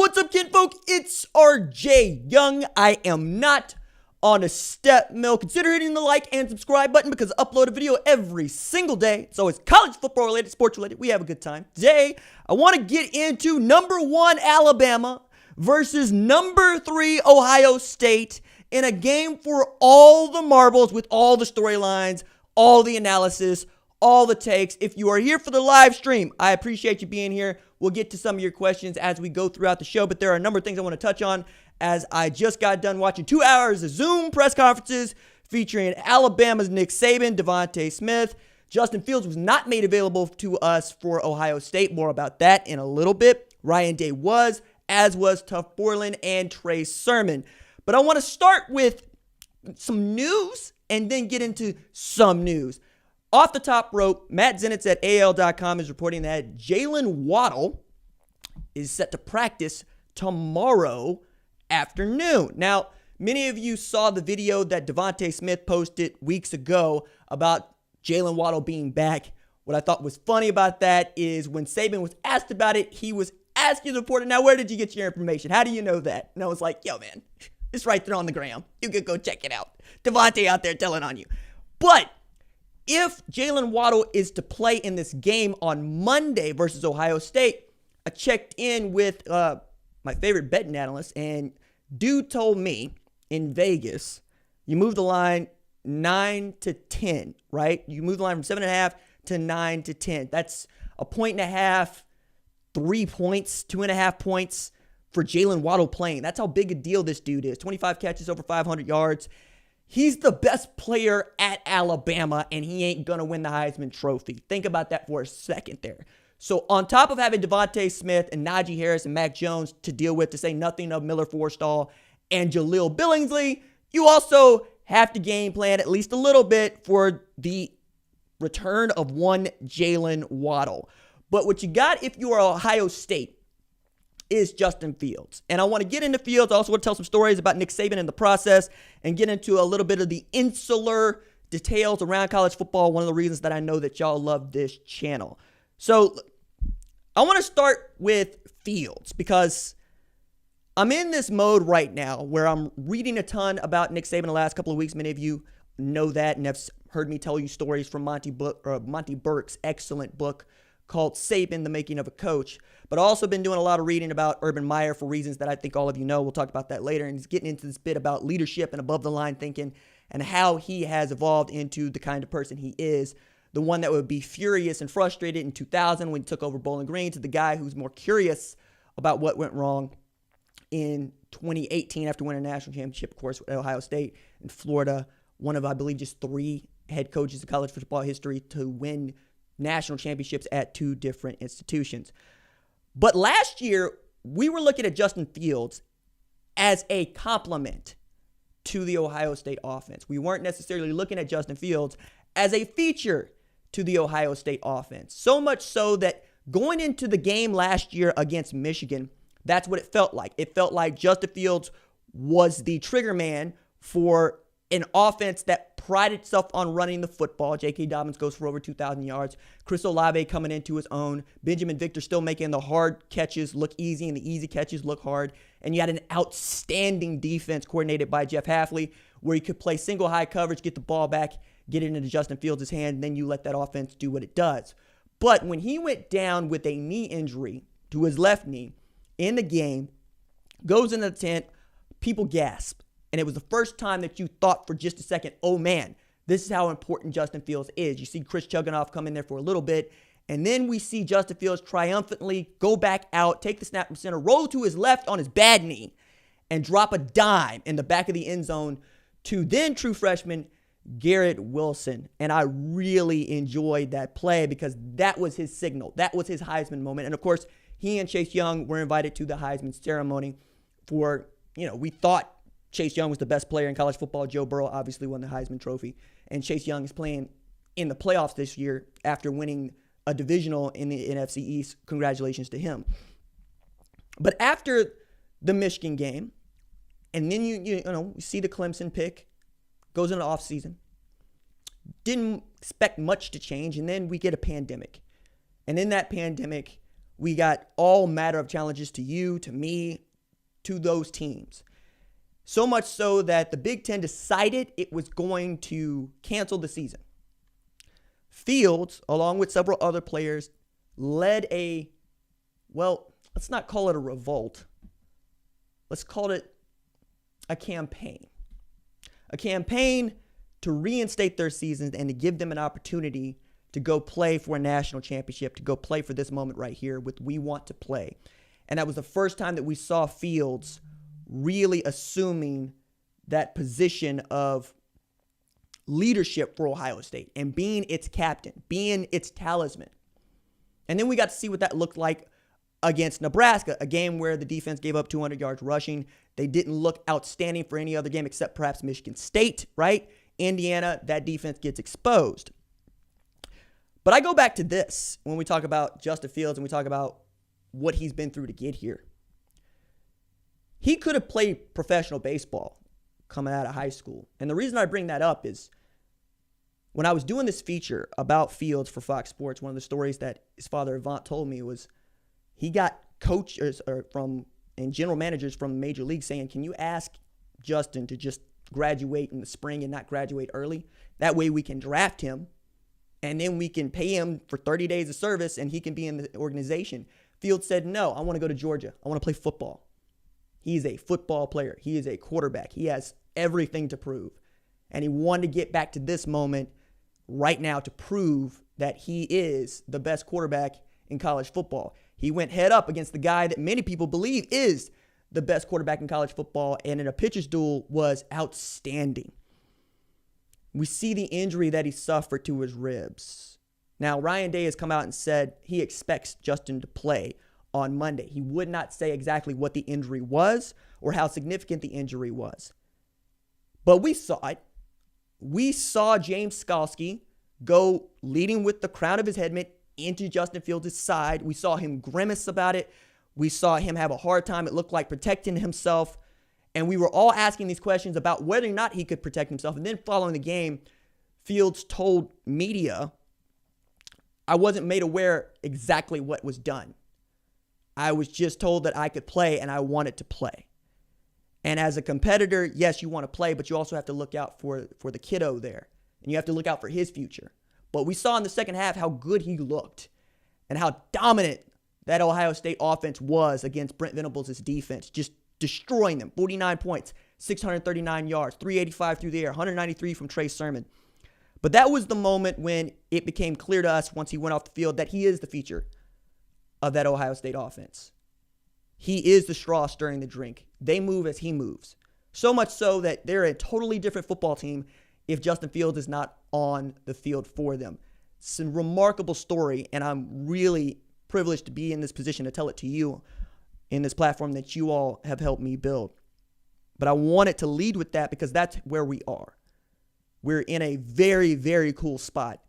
What's up, kinfolk? It's RJ Young. I am not on a step mill. Consider hitting the like and subscribe button because I upload a video every single day. It's always college football related, sports related. We have a good time. Today, I want to get into number 1 Alabama versus number 3 Ohio State in a game for all the marbles with all the storylines, all the analysis, all the takes. If you are here for the live stream, I appreciate you being here. We'll get to some of your questions as we go throughout the show, but there are a number of things I want to touch on as I just got done watching 2 hours of Zoom press conferences featuring Alabama's Nick Saban, DeVonta Smith. Justin Fields was not made available to us for Ohio State. More about that in a little bit. Ryan Day was, as was Tuff Borland and Trey Sermon. But I want to start with some news and then get into some news. Off the top rope, Matt Zenitz at AL.com is reporting that Jalen Waddle is set to practice tomorrow afternoon. Now, many of you saw the video that DeVonta Smith posted weeks ago about Jalen Waddle being back. What I thought was funny about that is when Saban was asked about it, he was asking the reporter, now, where did you get your information? How do you know that? And I was like, yo, man, it's right there on the gram. You can go check it out. DeVonta out there telling on you. But if Jalen Waddle is to play in this game on Monday versus Ohio State, I checked in with my favorite betting analyst, and dude told me in Vegas, you move the line 9 to 10, right? You move the line from 7.5 to 9 to 10. That's a 1.5, 3 points, 2.5 points for Jalen Waddle playing. That's how big a deal this dude is. 25 catches, over 500 yards. He's the best player at Alabama, and he ain't going to win the Heisman Trophy. Think about that for a second there. So on top of having DeVonta Smith and Naji Harris and Mac Jones to deal with, to say nothing of Miller Forristall and Jaleel Billingsley, you also have to game plan at least a little bit for the return of one Jalen Waddle. But what you got if you are Ohio State is Justin Fields. And I want to get into Fields. I also want to tell some stories about Nick Saban in the process and get into a little bit of the insular details around college football, one of the reasons that I know that y'all love this channel. So I want to start with Fields because I'm in this mode right now where I'm reading a ton about Nick Saban the last couple of weeks. Many of you know that and have heard me tell you stories from Monty Burke's excellent book called Saban, The Making of a Coach. But I've also been doing a lot of reading about Urban Meyer for reasons that I think all of you know. We'll talk about that later. And he's getting into this bit about leadership and above-the-line thinking and how he has evolved into the kind of person he is. The one that would be furious and frustrated in 2000 when he took over Bowling Green to the guy who's more curious about what went wrong in 2018 after winning a national championship, of course, with Ohio State and Florida. One of, I believe, just 3 head coaches in college football history to win national championships at 2 different institutions. But last year, we were looking at Justin Fields as a complement to the Ohio State offense. We weren't necessarily looking at Justin Fields as a feature to the Ohio State offense. So much so that going into the game last year against Michigan, that's what it felt like. It felt like Justin Fields was the trigger man for an offense that prided itself on running the football. J.K. Dobbins goes for over 2,000 yards. Chris Olave coming into his own. Benjamin Victor still making the hard catches look easy and the easy catches look hard. And you had an outstanding defense coordinated by Jeff Hafley where you could play single high coverage, get the ball back, get it into Justin Fields' hand, and then you let that offense do what it does. But when he went down with a knee injury to his left knee in the game, goes into the tent, people gasp. And it was the first time that you thought for just a second, oh man, this is how important Justin Fields is. You see Chris Chugginoff come in there for a little bit, and then we see Justin Fields triumphantly go back out, take the snap from center, roll to his left on his bad knee, and drop a dime in the back of the end zone to then true freshman Garrett Wilson. And I really enjoyed that play because that was his signal. That was his Heisman moment. And of course, he and Chase Young were invited to the Heisman ceremony for, we thought Chase Young was the best player in college football. Joe Burrow obviously won the Heisman Trophy. And Chase Young is playing in the playoffs this year after winning a divisional in the NFC East. Congratulations to him. But after the Michigan game, and then you see the Clemson pick, goes into the offseason. Didn't expect much to change, and then we get a pandemic. And in that pandemic, We got all matter of challenges to you, to me, to those teams. So much so that the Big Ten decided it was going to cancel the season. Fields, along with several other players, led let's not call it a revolt. Let's call it a campaign. A campaign to reinstate their seasons and to give them an opportunity to go play for a national championship, to go play for this moment right here with We Want to Play. And that was the first time that we saw Fields really assuming that position of leadership for Ohio State and being its captain, being its talisman. And then we got to see what that looked like against Nebraska, a game where the defense gave up 200 yards rushing. They didn't look outstanding for any other game except perhaps Michigan State, right? Indiana, that defense gets exposed. But I go back to this when we talk about Justin Fields and we talk about what he's been through to get here. He could have played professional baseball coming out of high school. And the reason I bring that up is when I was doing this feature about Fields for Fox Sports, one of the stories that his father Avant told me was he got coaches and general managers from Major League saying, can you ask Justin to just graduate in the spring and not graduate early? That way we can draft him and then we can pay him for 30 days of service and he can be in the organization. Fields said, no, I want to go to Georgia. I want to play football. He's a football player. He is a quarterback. He has everything to prove. And he wanted to get back to this moment right now to prove that he is the best quarterback in college football. He went head up against the guy that many people believe is the best quarterback in college football, and in a pitcher's duel was outstanding. We see the injury that he suffered to his ribs. Now, Ryan Day has come out and said he expects Justin to play on Monday. He would not say exactly what the injury was or how significant the injury was. But we saw it. We saw James Skalski go leading with the crown of his helmet into Justin Fields' side. We saw him grimace about it. We saw him have a hard time, it looked like, protecting himself. And we were all asking these questions about whether or not he could protect himself. And then following the game, Fields told media, I wasn't made aware exactly what was done. I was just told that I could play and I wanted to play. And as a competitor, yes, you want to play, but you also have to look out for the kiddo there. And you have to look out for his future. But we saw in the second half how good he looked and how dominant that Ohio State offense was against Brent Venables' defense, just destroying them. 49 points, 639 yards, 385 through the air, 193 from Trey Sermon. But that was the moment when it became clear to us once he went off the field that he is the feature of that Ohio State offense. He is the straw stirring the drink. They move as he moves. So much so that they're a totally different football team if Justin Fields is not on the field for them. It's a remarkable story, and I'm really privileged to be in this position to tell it to you in this platform that you all have helped me build. But I wanted to lead with that because that's where we are. We're in a very, very cool spot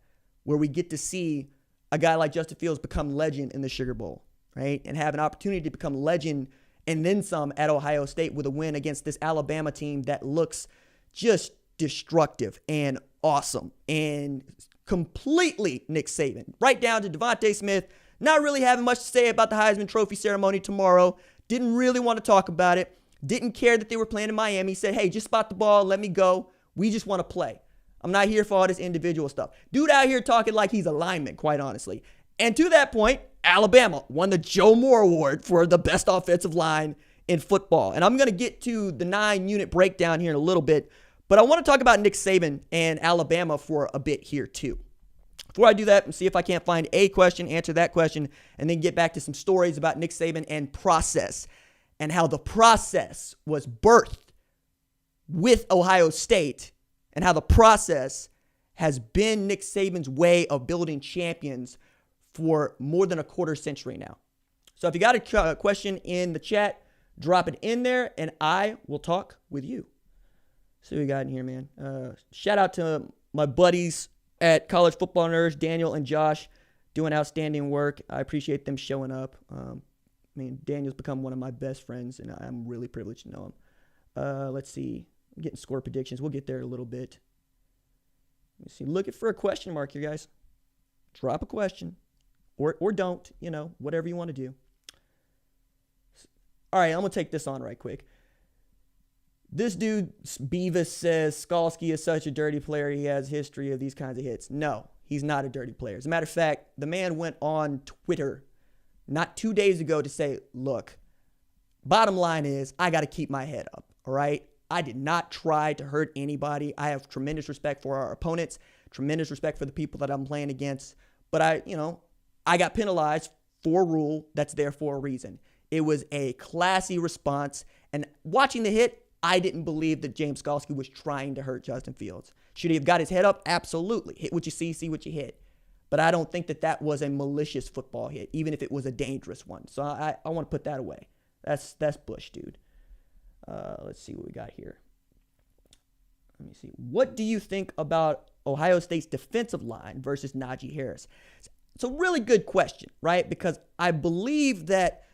where we get to see a guy like Justin Fields become legend in the Sugar Bowl, right? And have an opportunity to become legend and then some at Ohio State with a win against this Alabama team that looks just destructive and awesome and completely Nick Saban. Right down to Devontae Smith, not really having much to say about the Heisman Trophy ceremony tomorrow. Didn't really want to talk about it. Didn't care that they were playing in Miami. Said, hey, just spot the ball. Let me go. We just want to play. I'm not here for all this individual stuff. Dude out here talking like he's a lineman, quite honestly. And to that point, Alabama won the Joe Moore Award for the best offensive line in football. And I'm going to get to the 9-unit breakdown here in a little bit. But I want to talk about Nick Saban and Alabama for a bit here too. Before I do that, and see if I can't find a question, answer that question, and then get back to some stories about Nick Saban and process and how the process was birthed with Ohio State and how the process has been Nick Saban's way of building champions for more than a quarter century now. So if you got a question in the chat, drop it in there and I will talk with you. See what we got in here, man. Shout out to my buddies at College Football Nerds, Daniel and Josh, doing outstanding work. I appreciate them showing up. Daniel's become one of my best friends, and I'm really privileged to know him. Let's see. I'm getting score predictions. We'll get there in a little bit. Let me see. Looking for a question mark here, guys. Drop a question or don't, whatever you want to do. All right, I'm going to take this on right quick. This dude, Beavis, says Skalski is such a dirty player. He has history of these kinds of hits. No, he's not a dirty player. As a matter of fact, the man went on Twitter not 2 days ago to say, look, bottom line is I got to keep my head up, all right? I did not try to hurt anybody. I have tremendous respect for our opponents, tremendous respect for the people that I'm playing against. But I got penalized for a rule that's there for a reason. It was a classy response. And watching the hit, I didn't believe that James Skalski was trying to hurt Justin Fields. Should he have got his head up? Absolutely. Hit what you see what you hit. But I don't think that was a malicious football hit, even if it was a dangerous one. So I want to put that away. That's Bush, dude. Let's see what we got here. Let me see. What do you think about Ohio State's defensive line versus Naji Harris? It's a really good question, right? Because I believe that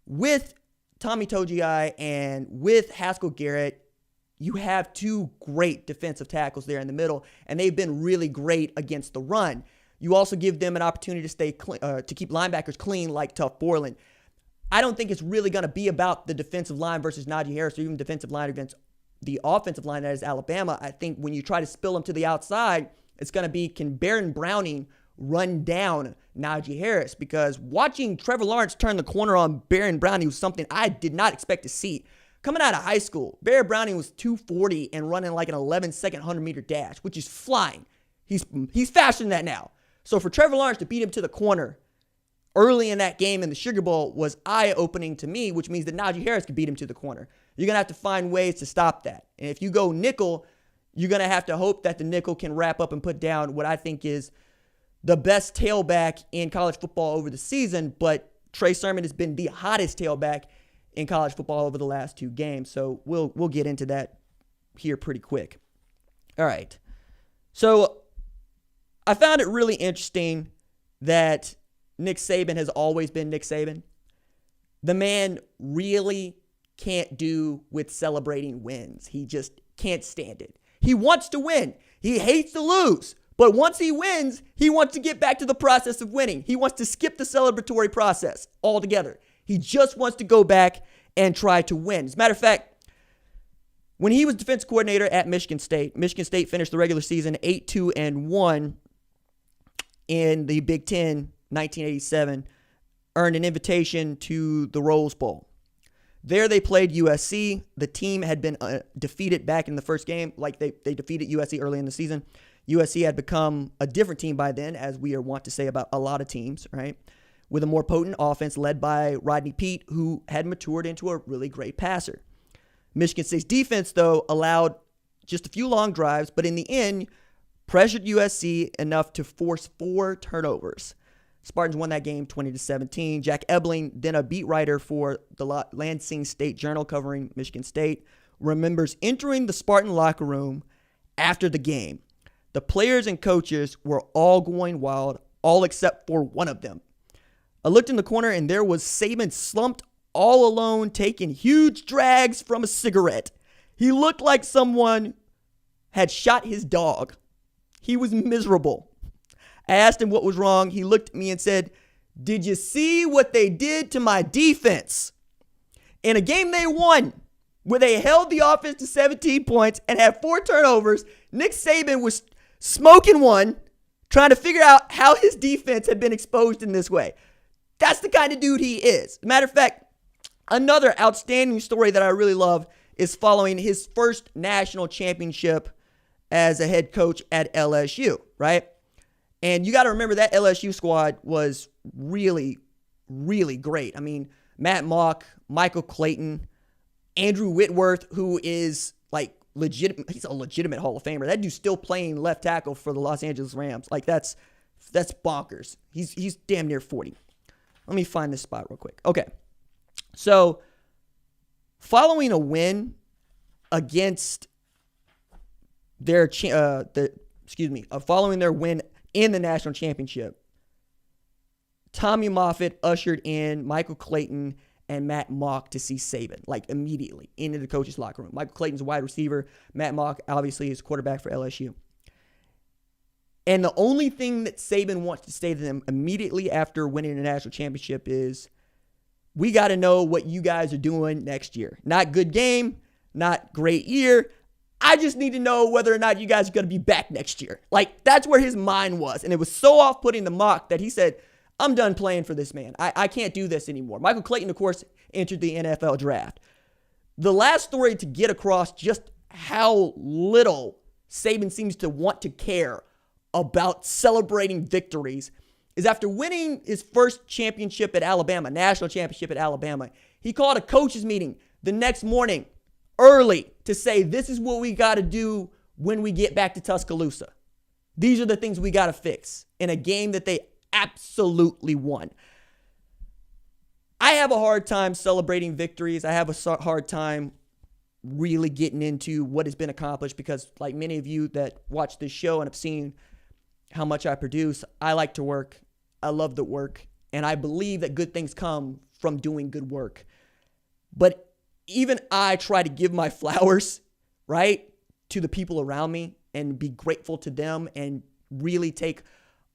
with Tommy Togiai and with Haskell Garrett, you have two great defensive tackles there in the middle, and they've been really great against the run. You also give them an opportunity to stay to keep linebackers clean like Tuff Borland. I don't think it's really going to be about the defensive line versus Naji Harris or even defensive line against the offensive line that is Alabama. I think when you try to spill them to the outside, it's going to be, can Baron Browning run down Naji Harris? Because watching Trevor Lawrence turn the corner on Baron Browning was something I did not expect to see. Coming out of high school, Baron Browning was 240 and running like an 11-second 100-meter dash, which is flying. He's faster than that now. So for Trevor Lawrence to beat him to the corner early in that game in the Sugar Bowl was eye-opening to me, which means that Naji Harris could beat him to the corner. You're going to have to find ways to stop that. And if you go nickel, you're going to have to hope that the nickel can wrap up and put down what I think is the best tailback in college football over the season. But Trey Sermon has been the hottest tailback in college football over the last two games. So we'll get into that here pretty quick. All right. So I found it really interesting that Nick Saban has always been Nick Saban. The man really can't do with celebrating wins. He just can't stand it. He wants to win. He hates to lose. But once he wins, he wants to get back to the process of winning. He wants to skip the celebratory process altogether. He just wants to go back and try to win. As a matter of fact, when he was defense coordinator at Michigan State finished the regular season 8-2-1 in the Big Ten 1987, earned an invitation to the Rose Bowl. There they played USC. The team had been defeated back in the first game, like they defeated USC early in the season. USC had become a different team by then, as we are wont to say about a lot of teams, right? With a more potent offense led by Rodney Peete, who had matured into a really great passer. Michigan State's defense, though, allowed just a few long drives, but in the end, pressured USC enough to force 4 turnovers. Spartans won that game 20-17. Jack Ebling, then a beat writer for the Lansing State Journal covering Michigan State, remembers entering the Spartan locker room after the game. The players and coaches were all going wild, all except for one of them. I looked in the corner and there was Saban slumped all alone, taking huge drags from a cigarette. He looked like someone had shot his dog. He was miserable. I asked him what was wrong. He looked at me and said, "Did you see what they did to my defense?" In a game they won, where they held the offense to 17 points and had 4 turnovers, Nick Saban was smoking one, trying to figure out how his defense had been exposed in this way. That's the kind of dude he is. Matter of fact, another outstanding story that I really love is following his first national championship as a head coach at LSU, right? And you got to remember that LSU squad was really, really great. I mean, Matt Mock, Michael Clayton, Andrew Whitworth, who is like legitimate. He's a legitimate Hall of Famer. That dude's still playing left tackle for the Los Angeles Rams. Like that's bonkers. He's damn near 40. Let me find this spot real quick. Okay. So following a win against following their win in the national championship, Tommy Moffitt ushered in Michael Clayton and Matt Mock to see Saban, like immediately into the coach's locker room. Michael Clayton's a wide receiver. Matt Mock, obviously, is quarterback for LSU. And the only thing that Saban wants to say to them immediately after winning a national championship is, we got to know what you guys are doing next year. Not good game, not great year. I just need to know whether or not you guys are going to be back next year. Like, that's where his mind was. And it was so off-putting the mock that he said, I'm done playing for this man. I can't do this anymore. Michael Clayton, of course, entered the NFL draft. The last story to get across just how little Saban seems to want to care about celebrating victories is after winning his first championship at Alabama, national championship at Alabama, he called a coaches meeting the next morning early to say, this is what we got to do when we get back to Tuscaloosa. These are the things we got to fix in a game that they absolutely won. I have a hard time celebrating victories. I have a hard time really getting into what has been accomplished because, like many of you that watch this show and have seen how much I produce, I like to work. I love the work. And I believe that good things come from doing good work. But even I try to give my flowers, right, to the people around me and be grateful to them and really take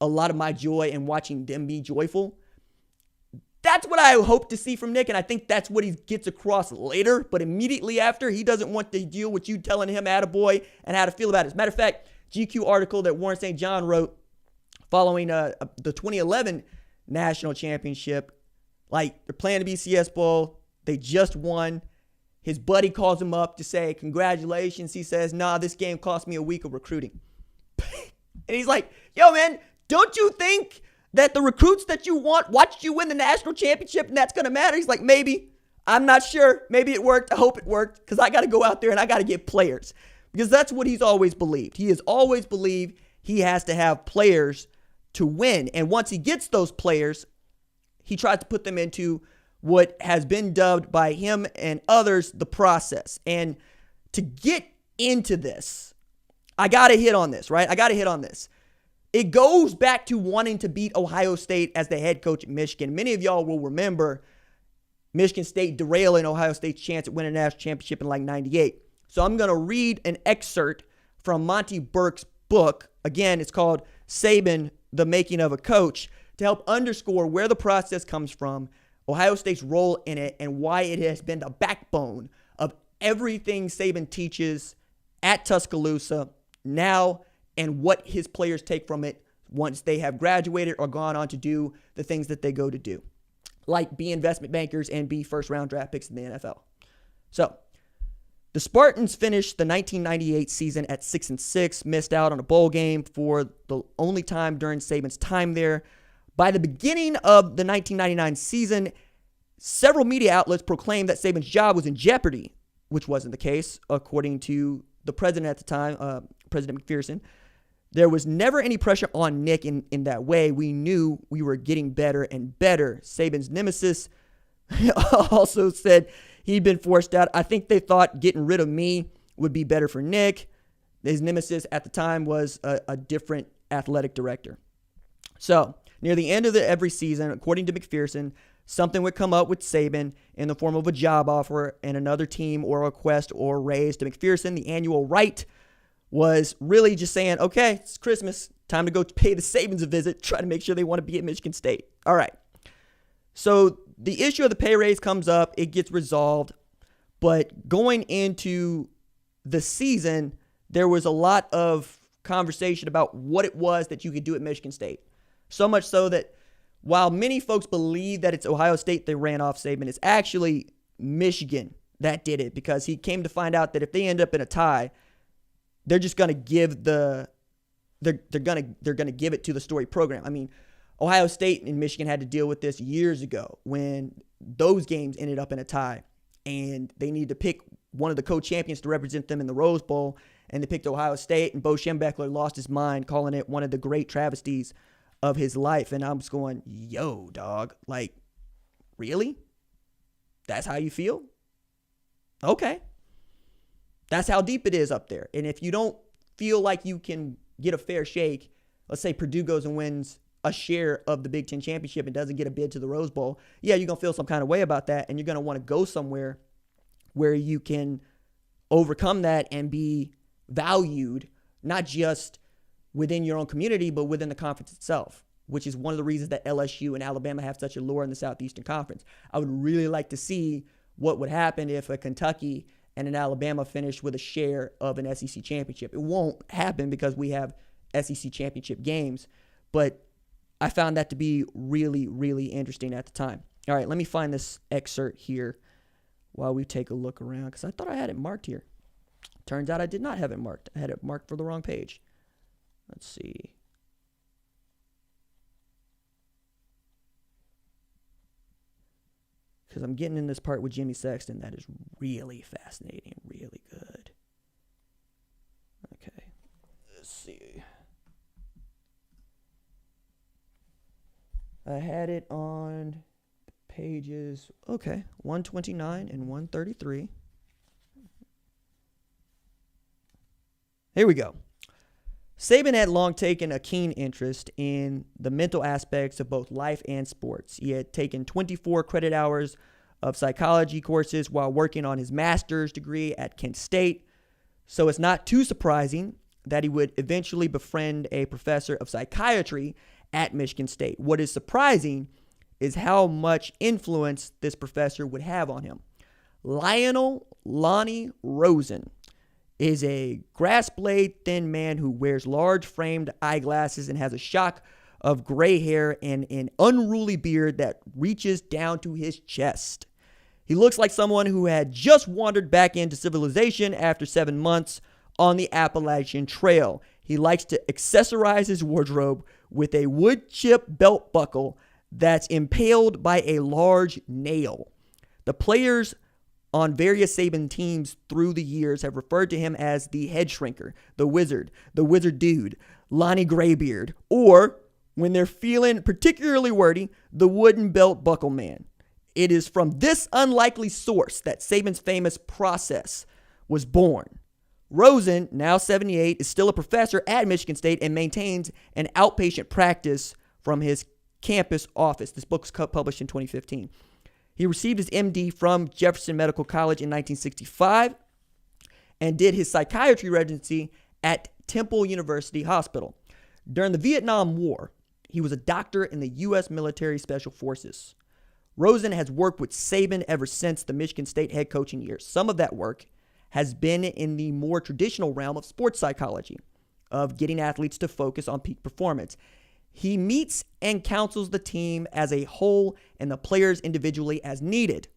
a lot of my joy in watching them be joyful. That's what I hope to see from Nick, and I think that's what he gets across later. But immediately after, he doesn't want to deal with you telling him attaboy and how to feel about it. As a matter of fact, GQ article that Warren St. John wrote following the 2011 national championship, like they're playing the BCS Bowl, they just won. His buddy calls him up to say, congratulations. He says, nah, this game cost me a week of recruiting. And he's like, yo, man, don't you think that the recruits that you want watched you win the national championship and that's going to matter? He's like, maybe. I'm not sure. Maybe it worked. I hope it worked because I got to go out there and I got to get players because that's what he's always believed. He has always believed he has to have players to win. And once he gets those players, he tries to put them into what has been dubbed by him and others the process. And to get into this, I got to hit on this, right? I got to hit on this. It goes back to wanting to beat Ohio State as the head coach at Michigan. Many of y'all will remember Michigan State derailing Ohio State's chance at winning a national championship in like 98. So I'm going to read an excerpt from Monty Burke's book. Again, it's called Saban, The Making of a Coach, to help underscore where the process comes from, Ohio State's role in it, and why it has been the backbone of everything Saban teaches at Tuscaloosa now and what his players take from it once they have graduated or gone on to do the things that they go to do, like be investment bankers and be first-round draft picks in the NFL. So, the Spartans finished the 1998 season at 6-6, missed out on a bowl game for the only time during Saban's time there. By the beginning of the 1999 season, several media outlets proclaimed that Saban's job was in jeopardy, which wasn't the case, according to the president at the time, President McPherson. There was never any pressure on Nick in that way. We knew we were getting better and better. Saban's nemesis also said he'd been forced out. I think they thought getting rid of me would be better for Nick. His nemesis at the time was a different athletic director. So, near the end of every season, according to McPherson, something would come up with Saban in the form of a job offer and another team or a request or raise. To McPherson, the annual right was really just saying, okay, it's Christmas. Time to go pay the Sabans a visit, try to make sure they want to be at Michigan State. All right. So the issue of the pay raise comes up. It gets resolved. But going into the season, there was a lot of conversation about what it was that you could do at Michigan State. So much so that while many folks believe that it's Ohio State that ran off Saban, it's actually Michigan that did it because he came to find out that if they end up in a tie, they're just going to give they're going to give it to the Story program. I mean, Ohio State and Michigan had to deal with this years ago when those games ended up in a tie and they needed to pick one of the co-champions to represent them in the Rose Bowl, and they picked Ohio State, and Bo Schembechler lost his mind, calling it one of the great travesties of his life. And I'm just going, yo, dog, like, really? That's how you feel? Okay. That's how deep it is up there. And if you don't feel like you can get a fair shake, let's say Purdue goes and wins a share of the Big Ten championship and doesn't get a bid to the Rose Bowl, yeah, you're going to feel some kind of way about that, and you're going to want to go somewhere where you can overcome that and be valued, not just within your own community, but within the conference itself, which is one of the reasons that LSU and Alabama have such a lure in the Southeastern Conference. I would really like to see what would happen if a Kentucky and an Alabama finished with a share of an SEC championship. It won't happen because we have SEC championship games, but I found that to be really, really interesting at the time. All right, let me find this excerpt here while we take a look around, because I thought I had it marked here. Turns out I did not have it marked. I had it marked for the wrong page. Let's see. Because I'm getting in this part with Jimmy Sexton that is really fascinating, really good. Okay, let's see. I had it on pages, 129 and 133. Here we go. Saban had long taken a keen interest in the mental aspects of both life and sports. He had taken 24 credit hours of psychology courses while working on his master's degree at Kent State. So it's not too surprising that he would eventually befriend a professor of psychiatry at Michigan State. What is surprising is how much influence this professor would have on him. Lionel Lonnie Rosen is a grass blade thin man who wears large framed eyeglasses and has a shock of gray hair and an unruly beard that reaches down to his chest. He looks like someone who had just wandered back into civilization after 7 months on the Appalachian Trail. He likes to accessorize his wardrobe with a wood chip belt buckle that's impaled by a large nail. The players on various Saban teams through the years have referred to him as the head shrinker, the wizard dude, Lonnie Graybeard, or, when they're feeling particularly wordy, the wooden belt buckle man. It is from this unlikely source that Saban's famous process was born. Rosen, now 78, is still a professor at Michigan State and maintains an outpatient practice from his campus office. This book was published in 2015. He received his MD from Jefferson Medical College in 1965 and did his psychiatry residency at Temple University Hospital. During the Vietnam War, he was a doctor in the U.S. Military Special Forces. Rosen has worked with Saban ever since the Michigan State head coaching years. Some of that work has been in the more traditional realm of sports psychology, of getting athletes to focus on peak performance. He meets and counsels the team as a whole and the players individually as needed.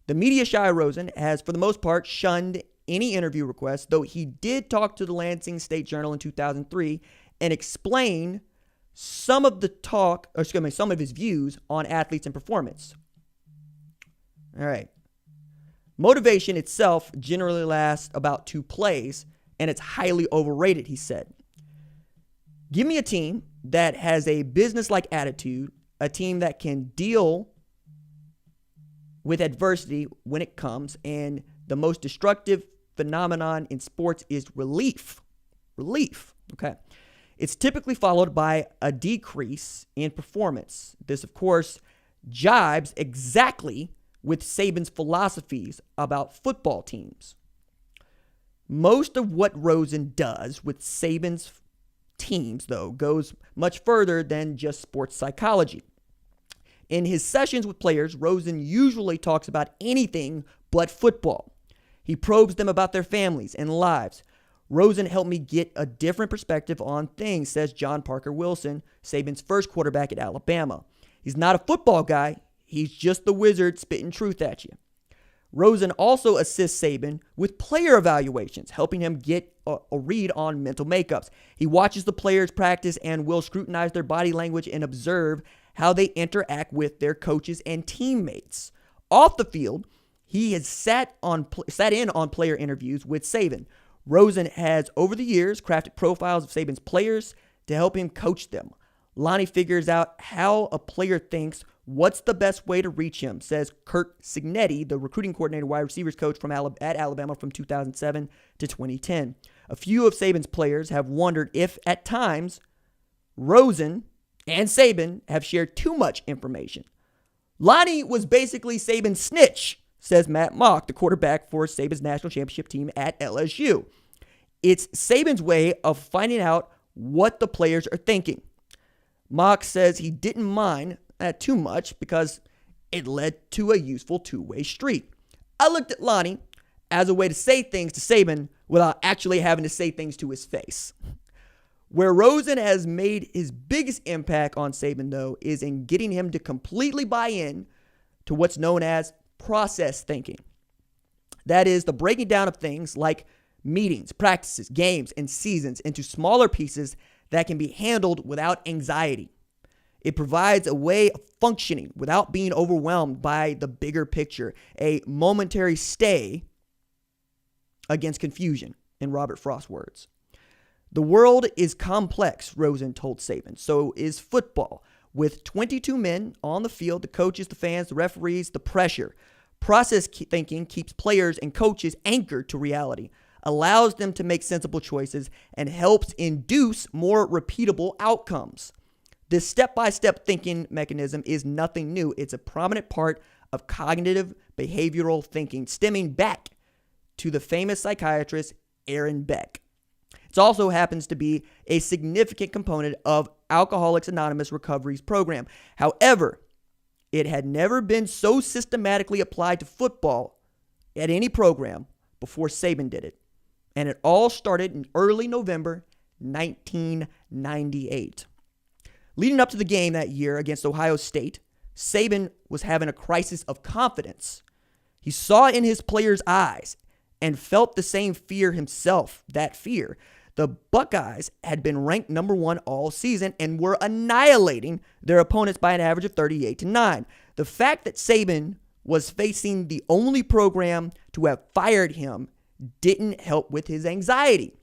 The media-shy Rosen has, for the most part, shunned any interview requests, though he did talk to the Lansing State Journal in 2003 and explain some of his views on athletes and performance. All right. Motivation itself generally lasts about 2 plays, and it's highly overrated, he said. Give me a team that has a business-like attitude, a team that can deal with adversity when it comes, and the most destructive phenomenon in sports is relief. Relief, okay? It's typically followed by a decrease in performance. This, of course, jibes exactly with Saban's philosophies about football teams. Most of what Rosen does with Saban's teams, though, goes much further than just sports psychology. In his sessions with players, Rosen usually talks about anything but football. He probes them about their families and lives. Rosen helped me get a different perspective on things, says John Parker Wilson, Saban's first quarterback at Alabama. He's not a football guy. He's just the wizard spitting truth at you. Rosen also assists Saban with player evaluations, helping him get a read on mental makeups. He watches the players practice and will scrutinize their body language and observe how they interact with their coaches and teammates. Off the field, he has sat in on player interviews with Saban. Rosen has, over the years, crafted profiles of Saban's players to help him coach them. Lonnie figures out how a player thinks, what's the best way to reach him, says Kurt Cignetti, the recruiting coordinator wide receivers coach at Alabama from 2007 to 2010. A few of Saban's players have wondered if, at times, Rosen and Saban have shared too much information. Lonnie was basically Saban's snitch, says Matt Mock, the quarterback for Saban's national championship team at LSU. It's Saban's way of finding out what the players are thinking. Mock says he didn't mind that too much because it led to a useful two-way street. I looked at Lonnie as a way to say things to Saban without actually having to say things to his face. Where Rosen has made his biggest impact on Saban, though, is in getting him to completely buy in to what's known as process thinking. That is the breaking down of things like meetings, practices, games, and seasons into smaller pieces that can be handled without anxiety. It provides a way of functioning without being overwhelmed by the bigger picture, a momentary stay against confusion, in Robert Frost's words. The world is complex, Rosen told Saban. So is football. With 22 men on the field, the coaches, the fans, the referees, the pressure. Process thinking keeps players and coaches anchored to reality, allows them to make sensible choices, and helps induce more repeatable outcomes. This step-by-step thinking mechanism is nothing new. It's a prominent part of cognitive behavioral thinking, stemming back to the famous psychiatrist Aaron Beck. It also happens to be a significant component of Alcoholics Anonymous Recovery's program. However, it had never been so systematically applied to football at any program before Saban did it. And it all started in early November 1998. Leading up to the game that year against Ohio State, Saban was having a crisis of confidence. He saw it in his players' eyes and felt the same fear himself, that fear. The Buckeyes had been ranked number 1 all season and were annihilating their opponents by an average of 38-9. The fact that Saban was facing the only program to have fired him didn't help with his anxiety.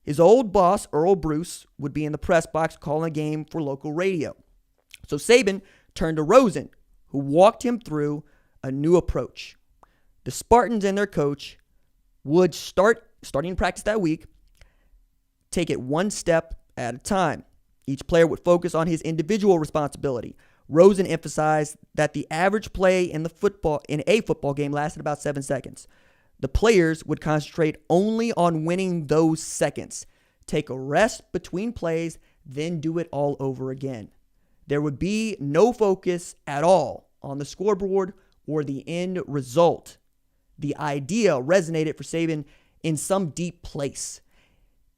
His old boss, Earl Bruce, would be in the press box calling a game for local radio. So Saban turned to Rosen, who walked him through a new approach. The Spartans and their coach would starting practice that week, take it one step at a time. Each player would focus on his individual responsibility. Rosen emphasized that the average play in a football game lasted about 7 seconds. The players would concentrate only on winning those seconds, take a rest between plays, then do it all over again. There would be no focus at all on the scoreboard or the end result. The idea resonated for Saban in some deep place.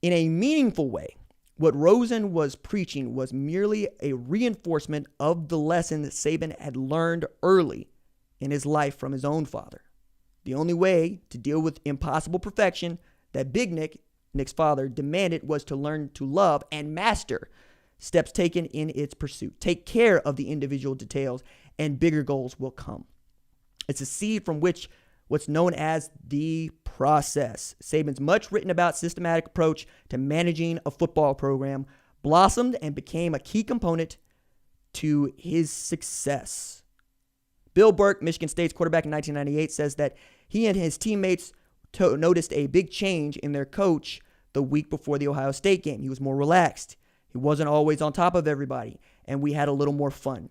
In a meaningful way, what Rosen was preaching was merely a reinforcement of the lesson that Saban had learned early in his life from his own father. The only way to deal with impossible perfection that Big Nick's father, demanded was to learn to love and master steps taken in its pursuit. Take care of the individual details and bigger goals will come. It's a seed from which what's known as the process. Saban's much written about systematic approach to managing a football program blossomed and became a key component to his success. Bill Burke, Michigan State's quarterback in 1998, says that he and his teammates noticed a big change in their coach the week before the Ohio State game. He was more relaxed. He wasn't always on top of everybody, and we had a little more fun.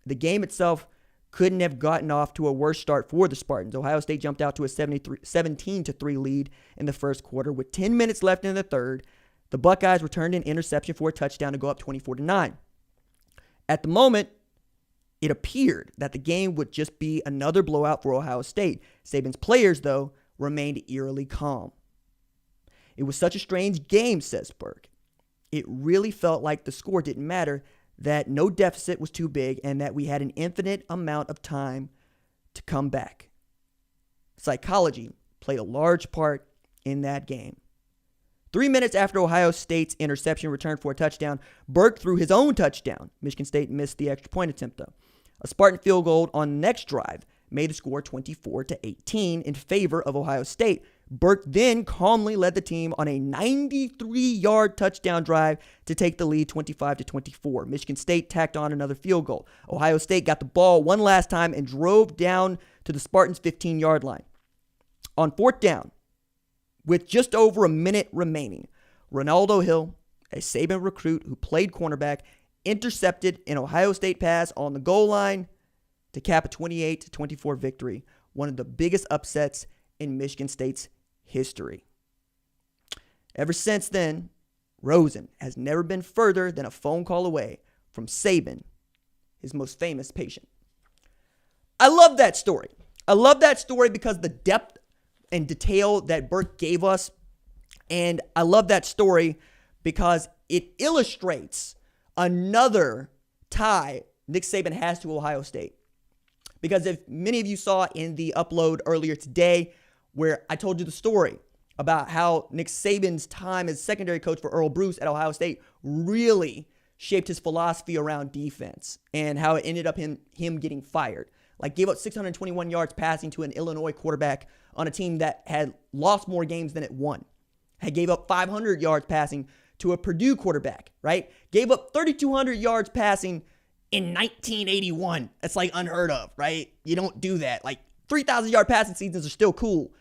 The game itself couldn't have gotten off to a worse start for the Spartans. Ohio State jumped out to a 17-3 lead in the first quarter. With 10 minutes left in the third, the Buckeyes returned an interception for a touchdown to go up 24-9. At the moment, it appeared that the game would just be another blowout for Ohio State. Saban's players, though, remained eerily calm. It was such a strange game, says Burke. It really felt like the score didn't matter, that no deficit was too big, and that we had an infinite amount of time to come back. Psychology played a large part in that game. 3 minutes after Ohio State's interception returned for a touchdown, Burke threw his own touchdown. Michigan State missed the extra point attempt, though. A Spartan field goal on the next drive made the score 24-18 in favor of Ohio State. Burke then calmly led the team on a 93-yard touchdown drive to take the lead 25-24. Michigan State tacked on another field goal. Ohio State got the ball one last time and drove down to the Spartans' 15-yard line. On fourth down, with just over a minute remaining, Ronaldo Hill, a Saban recruit who played cornerback, intercepted an Ohio State pass on the goal line to cap a 28-24 victory, one of the biggest upsets in Michigan State's history. Ever since then, Rosen has never been further than a phone call away from Saban, his most famous patient. I love that story. I love that story because the depth and detail that Burke gave us. And I love that story because it illustrates another tie Nick Saban has to Ohio State. Because if many of you saw in the upload earlier today where I told you the story about how Nick Saban's time as secondary coach for Earl Bruce at Ohio State really shaped his philosophy around defense and how it ended up him getting fired. Like gave up 621 yards passing to an Illinois quarterback on a team that had lost more games than it won. Had gave up 500 yards passing to a Purdue quarterback, right? Gave up 3,200 yards passing in 1981. That's like unheard of, right? You don't do that. Like 3,000 yard passing seasons are still cool.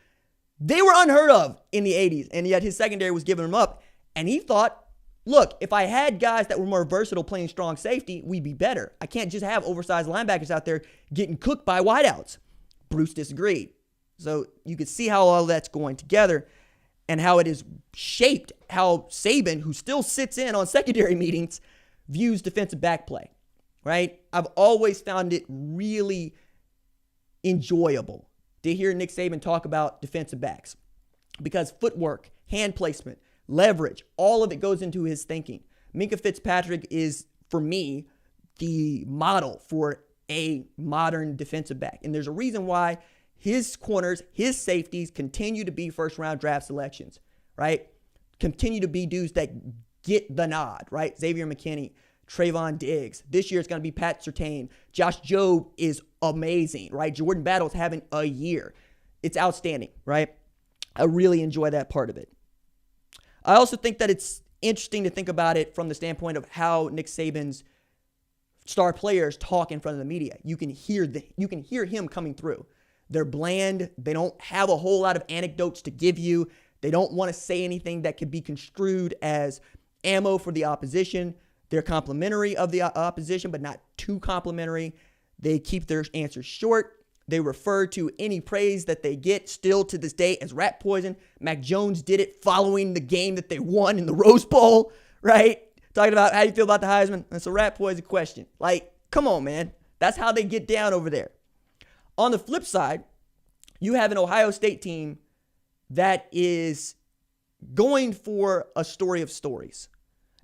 They were unheard of in the 80s, and yet his secondary was giving him up. And he thought, look, if I had guys that were more versatile playing strong safety, we'd be better. I can't just have oversized linebackers out there getting cooked by wideouts. Bruce disagreed. So you could see how all that's going together and how it is shaped how Saban, who still sits in on secondary meetings, views defensive back play, right? I've always found it really enjoyable to hear Nick Saban talk about defensive backs because footwork, hand placement, leverage, all of it goes into his thinking. Minkah Fitzpatrick is, for me, the model for a modern defensive back. And there's a reason why his corners, his safeties continue to be first-round draft selections, right? Continue to be dudes that get the nod, right? Xavier McKinney, Trayvon Diggs. This year it's going to be Pat Surtain. Josh Jobe is amazing, right? Jordan Battle's having a year. It's outstanding, right? I really enjoy that part of it. I also think that it's interesting to think about it from the standpoint of how Nick Saban's star players talk in front of the media. You can hear him coming through. They're bland. They don't have a whole lot of anecdotes to give you. They don't want to say anything that could be construed as ammo for the opposition. They're complimentary of the opposition, but not too complimentary. They keep their answers short. They refer to any praise that they get still to this day as rat poison. Mac Jones did it following the game that they won in the Rose Bowl, right? Talking about how you feel about the Heisman. That's a rat poison question. Like, come on, man. That's how they get down over there. On the flip side, you have an Ohio State team that is going for a story of stories.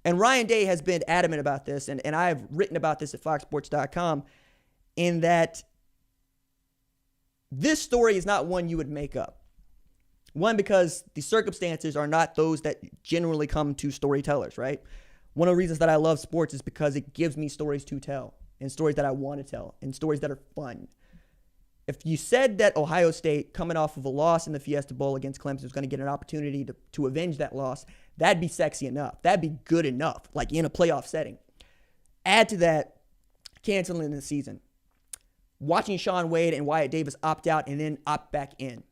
And Ryan Day has been adamant about this, and I have written about this at foxsports.com, in that this story is not one you would make up. One, because the circumstances are not those that generally come to storytellers, right? One of the reasons that I love sports is because it gives me stories to tell, and stories that I want to tell, and stories that are fun. If you said that Ohio State, coming off of a loss in the Fiesta Bowl against Clemson, was going to get an opportunity to avenge that loss, that'd be sexy enough. That'd be good enough, like in a playoff setting. Add to that, canceling the season. Watching Shaun Wade and Wyatt Davis opt out and then opt back in.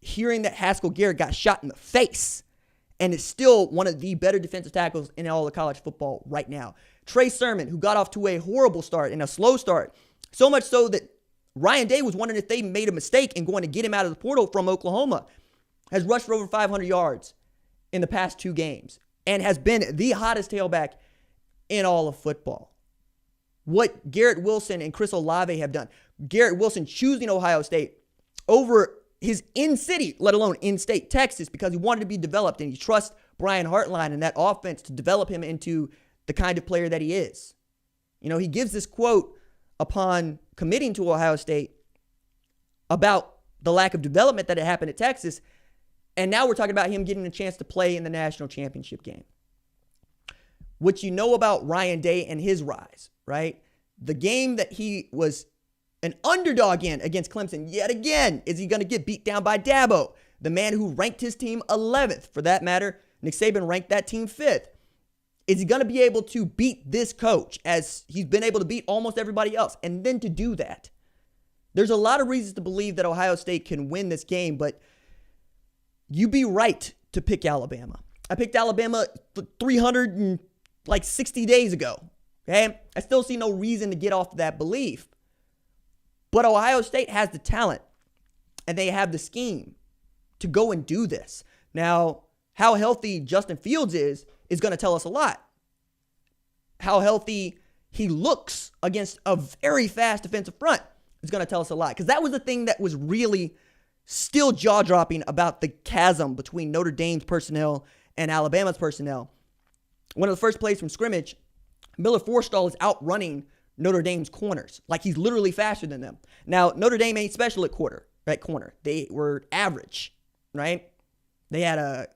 Hearing that Haskell Garrett got shot in the face and is still one of the better defensive tackles in all of college football right now. Trey Sermon, who got off to a horrible start and a slow start, so much so that Ryan Day was wondering if they made a mistake in going to get him out of the portal from Oklahoma, has rushed for over 500 yards in the past 2 games and has been the hottest tailback in all of football. What Garrett Wilson and Chris Olave have done, Garrett Wilson choosing Ohio State over his in-city, let alone in-state Texas, because he wanted to be developed and he trusts Brian Hartline and that offense to develop him into the kind of player that he is. You know, he gives this quote upon committing to Ohio State about the lack of development that had happened at Texas. And now we're talking about him getting a chance to play in the national championship game. What you know about Ryan Day and his rise, right? The game that he was an underdog in against Clemson yet again. Is he going to get beat down by Dabo, the man who ranked his team 11th? For that matter, Nick Saban ranked that team 5th. Is he going to be able to beat this coach as he's been able to beat almost everybody else? And then to do that, there's a lot of reasons to believe that Ohio State can win this game, but you'd be right to pick Alabama. I picked Alabama 360 days ago. Okay? I still see no reason to get off that belief. But Ohio State has the talent and they have the scheme to go and do this. Now, how healthy Justin Fields is going to tell us a lot. How healthy he looks against a very fast defensive front is going to tell us a lot. Because that was the thing that was really still jaw-dropping about the chasm between Notre Dame's personnel and Alabama's personnel. One of the first plays from scrimmage, Miller Forstall is outrunning Notre Dame's corners. Like, he's literally faster than them. Now, Notre Dame ain't special at corner. They were average, right? They had a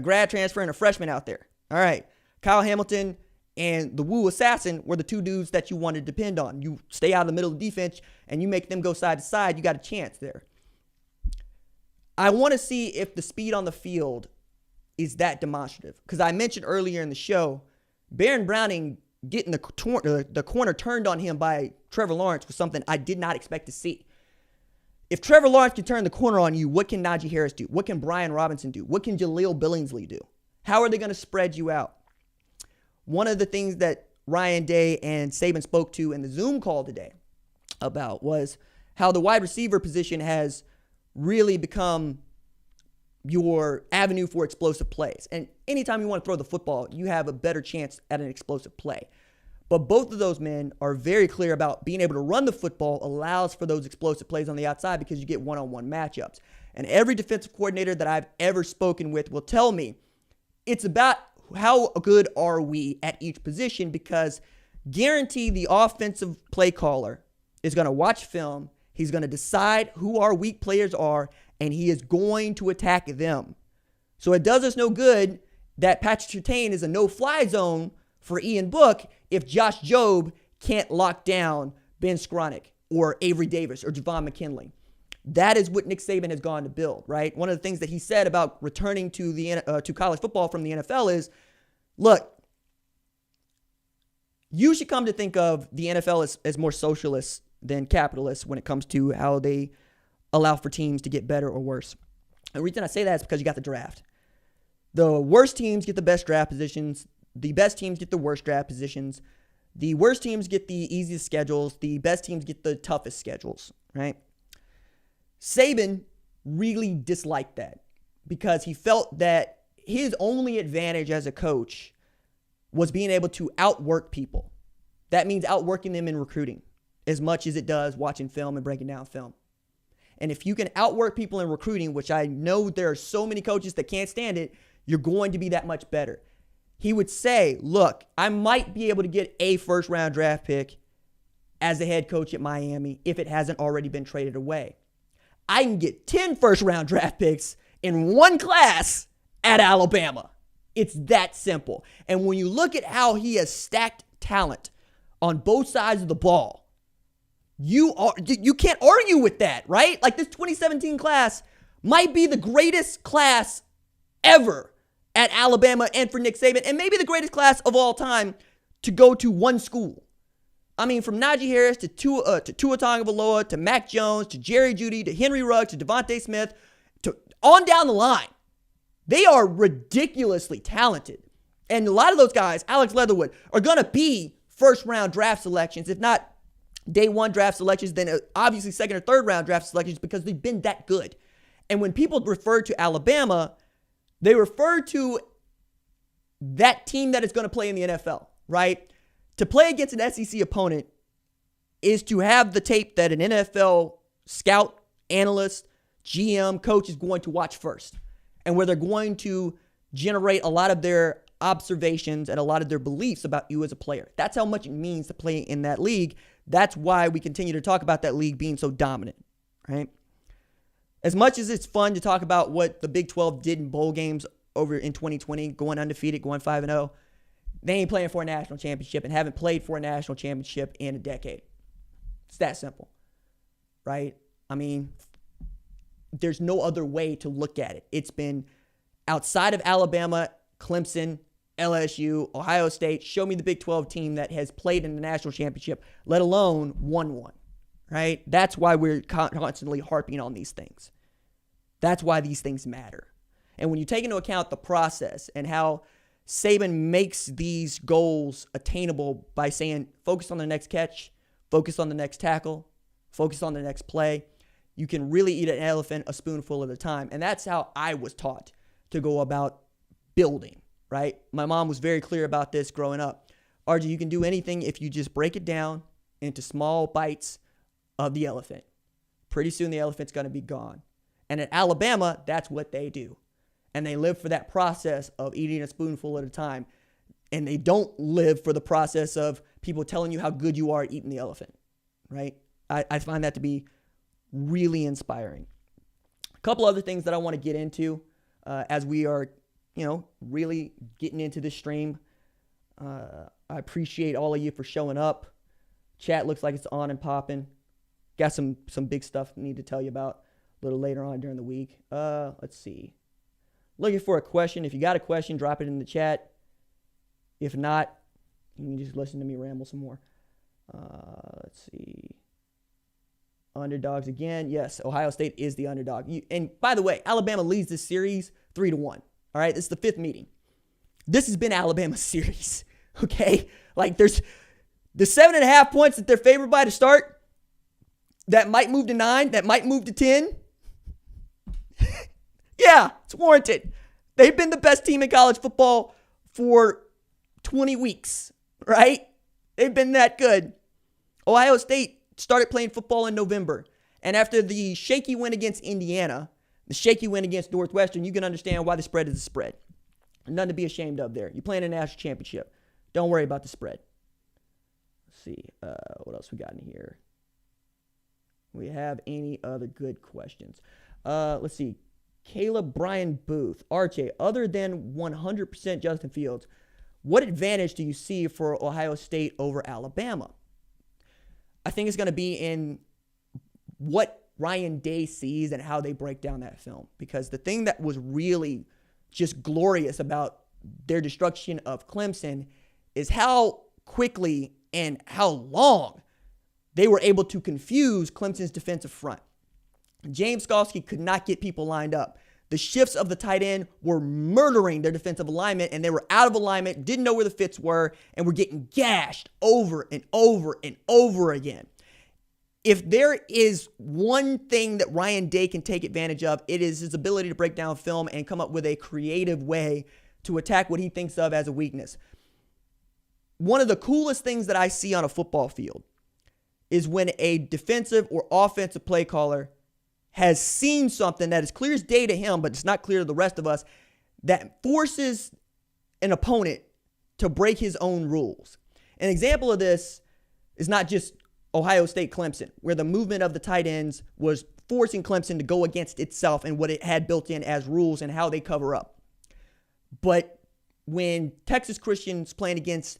grad transfer and a freshman out there. All right. Kyle Hamilton and the Woo Assassin were the two dudes that you want to depend on. You stay out of the middle of the defense and you make them go side to side. You got a chance there. I want to see if the speed on the field is that demonstrative. Because I mentioned earlier in the show, Baron Browning getting the corner turned on him by Trevor Lawrence was something I did not expect to see. If Trevor Lawrence can turn the corner on you, what can Najee Harris do? What can Brian Robinson do? What can Jaleel Billingsley do? How are they going to spread you out? One of the things that Ryan Day and Saban spoke to in the Zoom call today about was how the wide receiver position has really become your avenue for explosive plays. And anytime you want to throw the football, you have a better chance at an explosive play. But both of those men are very clear about being able to run the football allows for those explosive plays on the outside because you get one-on-one matchups. And every defensive coordinator that I've ever spoken with will tell me it's about how good are we at each position, because guarantee the offensive play caller is going to watch film. He's going to decide who our weak players are, and he is going to attack them. So it does us no good that Patrick Surtain is a no-fly zone for Ian Book if Josh Jobe can't lock down Ben Skronik or Avery Davis or Javon McKinley. That is what Nick Saban has gone to build, right? One of the things that he said about returning to to college football from the NFL is, look, you should come to think of the NFL as more socialist than capitalist when it comes to how they allow for teams to get better or worse. The reason I say that is because you got the draft. The worst teams get the best draft positions. The best teams get the worst draft positions. The worst teams get the easiest schedules. The best teams get the toughest schedules, right? Saban really disliked that because he felt that his only advantage as a coach was being able to outwork people. That means outworking them in recruiting as much as it does watching film and breaking down film. And if you can outwork people in recruiting, which I know there are so many coaches that can't stand it, you're going to be that much better. He would say, look, I might be able to get a first-round draft pick as the head coach at Miami if it hasn't already been traded away. I can get 10 first-round draft picks in one class at Alabama. It's that simple. And when you look at how he has stacked talent on both sides of the ball, you can't argue with that, right? Like, this 2017 class might be the greatest class ever at Alabama and for Nick Saban, and maybe the greatest class of all time to go to one school. I mean, from Najee Harris to Tua Tagovailoa to Mac Jones to Jerry Jeudy to Henry Ruggs to Devontae Smith to on down the line. They are ridiculously talented. And a lot of those guys, Alex Leatherwood, are going to be first-round draft selections, if not day one draft selections, then obviously second or third round draft selections because they've been that good. And when people refer to Alabama, they refer to that team that is going to play in the NFL, right? To play against an SEC opponent is to have the tape that an NFL scout, analyst, GM, coach is going to watch first, and where they're going to generate a lot of their observations and a lot of their beliefs about you as a player. That's how much it means to play in that league. That's why we continue to talk about that league being so dominant, right? As much as it's fun to talk about what the Big 12 did in bowl games over in 2020, going undefeated, going 5-0, they ain't playing for a national championship and haven't played for a national championship in a decade. It's that simple, right? I mean, there's no other way to look at it. It's been outside of Alabama, Clemson, LSU, Ohio State. Show me the Big 12 team that has played in the national championship, let alone won one, right? That's why we're constantly harping on these things. That's why these things matter. And when you take into account the process and how Saban makes these goals attainable by saying, focus on the next catch, focus on the next tackle, focus on the next play, you can really eat an elephant a spoonful at a time. And that's how I was taught to go about building, right? My mom was very clear about this growing up. RJ, you can do anything if you just break it down into small bites of the elephant. Pretty soon the elephant's going to be gone. And at Alabama, that's what they do. And they live for that process of eating a spoonful at a time. And they don't live for the process of people telling you how good you are at eating the elephant, right? I find that to be really inspiring. A couple other things that I want to get into as we are, really getting into this stream. I appreciate all of you for showing up. Chat looks like it's on and popping. Got some big stuff I need to tell you about a little later on during the week. Let's see. Looking for a question. If you got a question, drop it in the chat. If not, you can just listen to me ramble some more. Let's see. Underdogs again. Yes, Ohio State is the underdog. And by the way, Alabama leads this series 3-1. All right, this is the 5th meeting. This has been Alabama's series. Okay, like there's the 7.5 points that they're favored by to start. That might move to 9. That might move to 10. Yeah, it's warranted. They've been the best team in college football for 20 weeks, right? They've been that good. Ohio State started playing football in November. And after the shaky win against Indiana, the shaky win against Northwestern, you can understand why the spread is a spread. Nothing to be ashamed of there. You're playing a national championship. Don't worry about the spread. Let's see. What else we got in here? We have any other good questions? Let's see. Caleb Brian Booth. RJ, other than 100% Justin Fields, what advantage do you see for Ohio State over Alabama? I think it's going to be in what Ryan Day sees and how they break down that film. Because the thing that was really just glorious about their destruction of Clemson is how quickly and how long they were able to confuse Clemson's defensive front. James Skalski could not get people lined up. The shifts of the tight end were murdering their defensive alignment, and they were out of alignment, didn't know where the fits were, and were getting gashed over and over and over again. If there is one thing that Ryan Day can take advantage of, it is his ability to break down film and come up with a creative way to attack what he thinks of as a weakness. One of the coolest things that I see on a football field is when a defensive or offensive play caller has seen something that is clear as day to him, but it's not clear to the rest of us, that forces an opponent to break his own rules. An example of this is not just Ohio State Clemson, where the movement of the tight ends was forcing Clemson to go against itself and what it had built in as rules and how they cover up. But when Texas Christian's playing against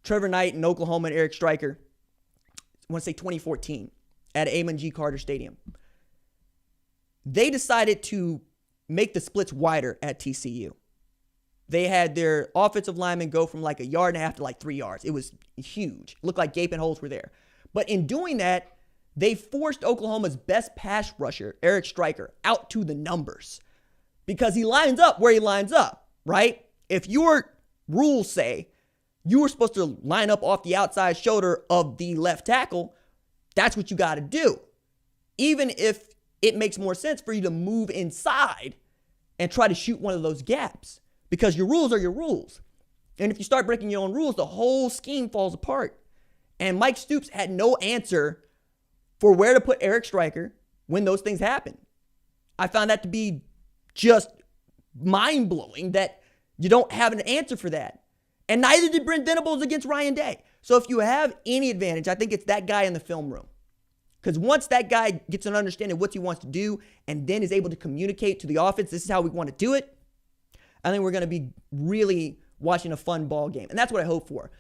Trevor Knight and Oklahoma and Eric Stryker, I want to say 2014, at Amon G. Carter Stadium, they decided to make the splits wider at TCU. They had their offensive linemen go from like 1.5 yards to like 3 yards. It was huge. It looked like gaping holes were there. But in doing that, they forced Oklahoma's best pass rusher, Eric Stryker, out to the numbers because he lines up where he lines up, right? If your rules say you were supposed to line up off the outside shoulder of the left tackle, that's what you got to do. Even if it makes more sense for you to move inside and try to shoot one of those gaps because your rules are your rules. And if you start breaking your own rules, the whole scheme falls apart. And Mike Stoops had no answer for where to put Eric Stryker when those things happen. I found that to be just mind-blowing that you don't have an answer for that. And neither did Brent Venables against Ryan Day. So if you have any advantage, I think it's that guy in the film room. Because once that guy gets an understanding of what he wants to do and then is able to communicate to the offense, this is how we want to do it, I think we're going to be really watching a fun ball game. And that's what I hope for.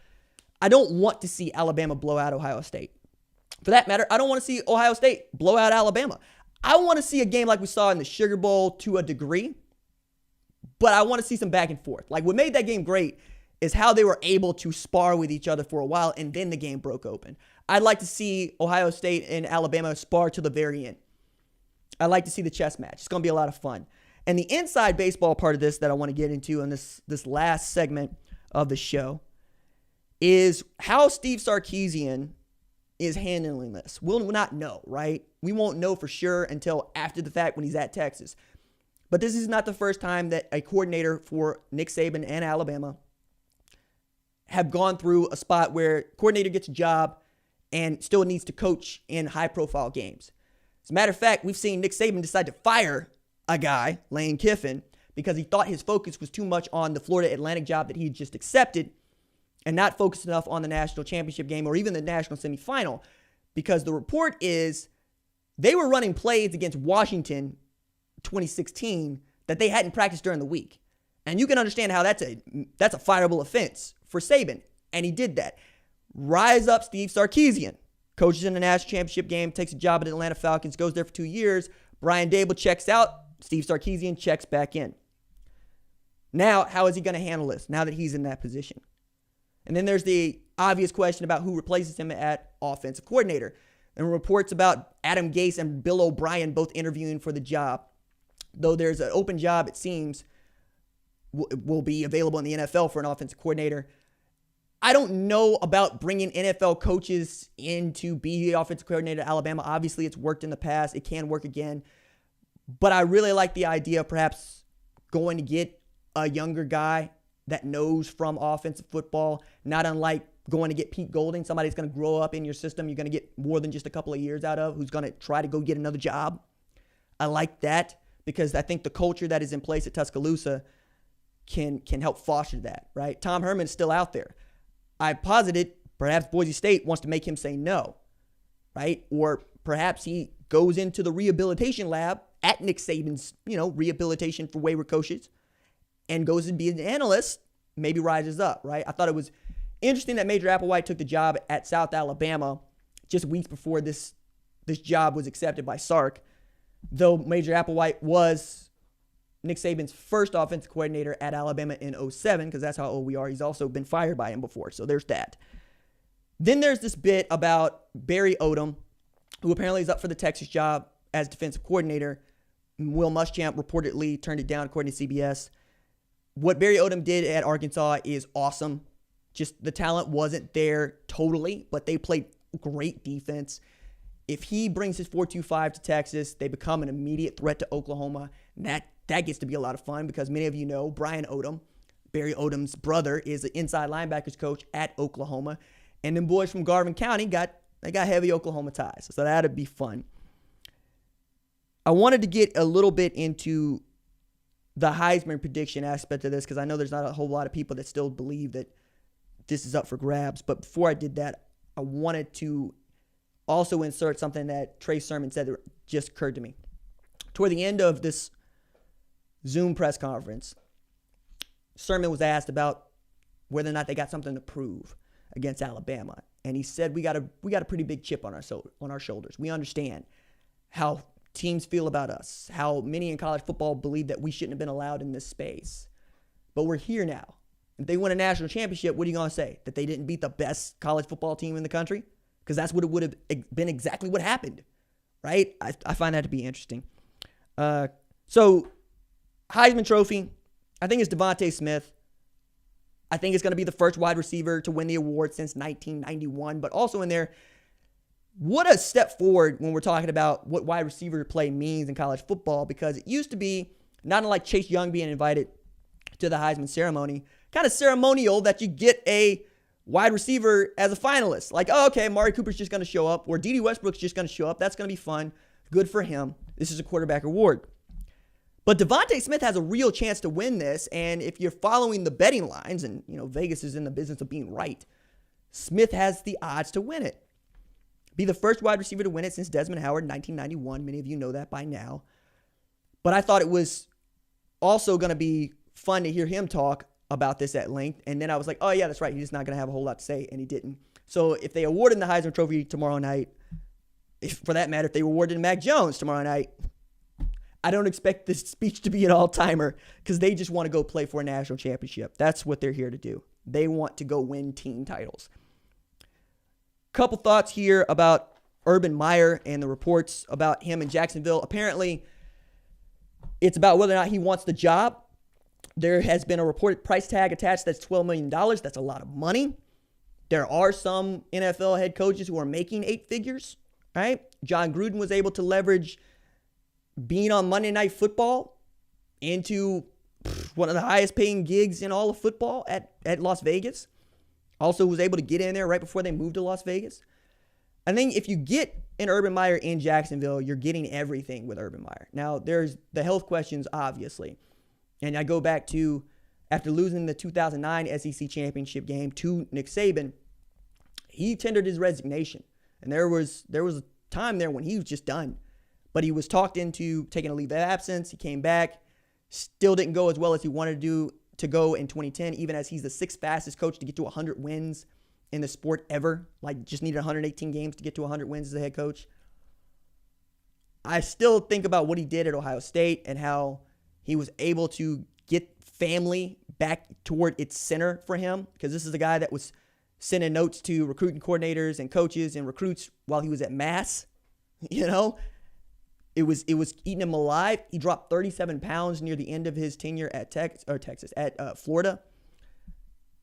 I don't want to see Alabama blow out Ohio State. For that matter, I don't want to see Ohio State blow out Alabama. I want to see a game like we saw in the Sugar Bowl to a degree, but I want to see some back and forth. Like what made that game great is how they were able to spar with each other for a while and then the game broke open. I'd like to see Ohio State and Alabama spar to the very end. I'd like to see the chess match. It's going to be a lot of fun. And the inside baseball part of this that I want to get into in this last segment of the show is how Steve Sarkisian is handling this. We'll not know, right? We won't know for sure until after the fact when he's at Texas. But this is not the first time that a coordinator for Nick Saban and Alabama have gone through a spot where coordinator gets a job and still needs to coach in high-profile games. As a matter of fact, we've seen Nick Saban decide to fire a guy, Lane Kiffin, because he thought his focus was too much on the Florida Atlantic job that he just accepted and not focused enough on the national championship game or even the national semifinal, because the report is they were running plays against Washington 2016 that they hadn't practiced during the week. And you can understand how that's a fireable offense for Saban. And he did that. Rise up Steve Sarkisian, coaches in the national championship game, takes a job at the Atlanta Falcons, goes there for 2 years. Brian Dable checks out. Steve Sarkisian checks back in. Now, how is he going to handle this now that he's in that position? And then there's the obvious question about who replaces him at offensive coordinator. And reports about Adam Gase and Bill O'Brien both interviewing for the job. Though there's an open job, it seems, will be available in the NFL for an offensive coordinator. I don't know about bringing NFL coaches in to be the offensive coordinator at Alabama. Obviously, it's worked in the past. It can work again. But I really like the idea of perhaps going to get a younger guy that knows from offensive football, not unlike going to get Pete Golding, somebody that's going to grow up in your system. You're going to get more than just a couple of years out of, who's going to try to go get another job. I like that because I think the culture that is in place at Tuscaloosa can help foster that, right? Tom Herman's still out there. I posited perhaps Boise State wants to make him say no, right? Or perhaps he goes into the rehabilitation lab at Nick Saban's, rehabilitation for wayward coaches and goes to be an analyst, maybe rises up, right? I thought it was interesting that Major Applewhite took the job at South Alabama just weeks before this job was accepted by Sark, though Major Applewhite was Nick Saban's first offensive coordinator at Alabama in 2007, because that's how old we are. He's also been fired by him before, so there's that. Then there's this bit about Barry Odom, who apparently is up for the Texas job as defensive coordinator. Will Muschamp reportedly turned it down, according to CBS. What Barry Odom did at Arkansas is awesome. Just the talent wasn't there totally, but they played great defense. If he brings his 4-2-5 to Texas, they become an immediate threat to Oklahoma. And that gets to be a lot of fun because many of you know Brian Odom, Barry Odom's brother, is the inside linebackers coach at Oklahoma. And them boys from Garvin County got heavy Oklahoma ties. So that'd be fun. I wanted to get a little bit into the Heisman prediction aspect of this because I know there's not a whole lot of people that still believe that this is up for grabs. But before I did that, I wanted to also insert something that Trey Sermon said that just occurred to me. Toward the end of this Zoom press conference, Sermon was asked about whether or not they got something to prove against Alabama. And he said, we got a pretty big chip on our shoulders. We understand how teams feel about us, how many in college football believe that we shouldn't have been allowed in this space. But we're here now. If they win a national championship, what are you going to say? That they didn't beat the best college football team in the country? Because that's what it would have been exactly what happened, right? I find that to be interesting. So, Heisman Trophy, I think it's Devontae Smith. I think it's going to be the first wide receiver to win the award since 1991. But also in there, what a step forward when we're talking about what wide receiver play means in college football, because it used to be, not unlike Chase Young being invited to the Heisman ceremony, kind of ceremonial that you get a wide receiver as a finalist. Like, oh, okay, Amari Cooper's just going to show up, or Dede Westbrook's just going to show up. That's going to be fun. Good for him. This is a quarterback award. But Devontae Smith has a real chance to win this, and if you're following the betting lines, and Vegas is in the business of being right, Smith has the odds to win it. Be the first wide receiver to win it since Desmond Howard in 1991. Many of you know that by now. But I thought it was also going to be fun to hear him talk about this at length. And then I was like, oh, yeah, that's right. He's just not going to have a whole lot to say. And he didn't. So if they award him the Heisman Trophy tomorrow night, for that matter, if they awarded Mac Jones tomorrow night, I don't expect this speech to be an all-timer because they just want to go play for a national championship. That's what they're here to do. They want to go win team titles. Couple thoughts here about Urban Meyer and the reports about him in Jacksonville. Apparently, it's about whether or not he wants the job. There has been a reported price tag attached that's $12 million. That's a lot of money. There are some NFL head coaches who are making 8 figures, right? John Gruden was able to leverage being on Monday Night Football into one of the highest paying gigs in all of football at Las Vegas. Also was able to get in there right before they moved to Las Vegas. I think if you get an Urban Meyer in Jacksonville, you're getting everything with Urban Meyer. Now, there's the health questions, obviously. And I go back to after losing the 2009 SEC championship game to Nick Saban, he tendered his resignation. And there was a time there when he was just done. But he was talked into taking a leave of absence. He came back. Still didn't go as well as he wanted to go in 2010, even as he's the sixth fastest coach to get to 100 wins in the sport ever. Like, just needed 118 games to get to 100 wins as a head coach. I still think about what he did at Ohio State and how he was able to get family back toward its center for him, because this is a guy that was sending notes to recruiting coordinators and coaches and recruits while he was at Mass. You know, it was eating him alive. He dropped 37 pounds near the end of his tenure at Florida.